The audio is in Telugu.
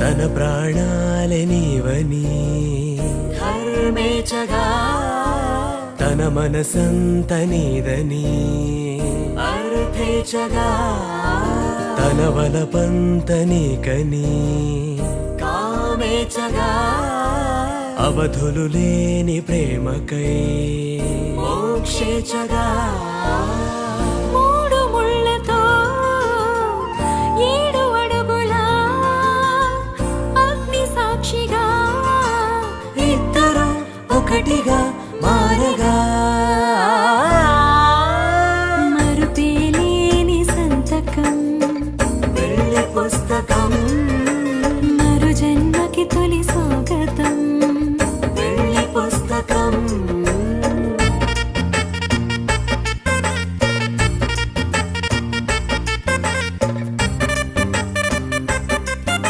తన ప్రాణాలే నీవని ధర్మేచగా తన మనసంత నీదని అర్థేచగా తన వలపంత నీకని కామేచగా అవధులు లేని ప్రేమకై మోక్షేచగా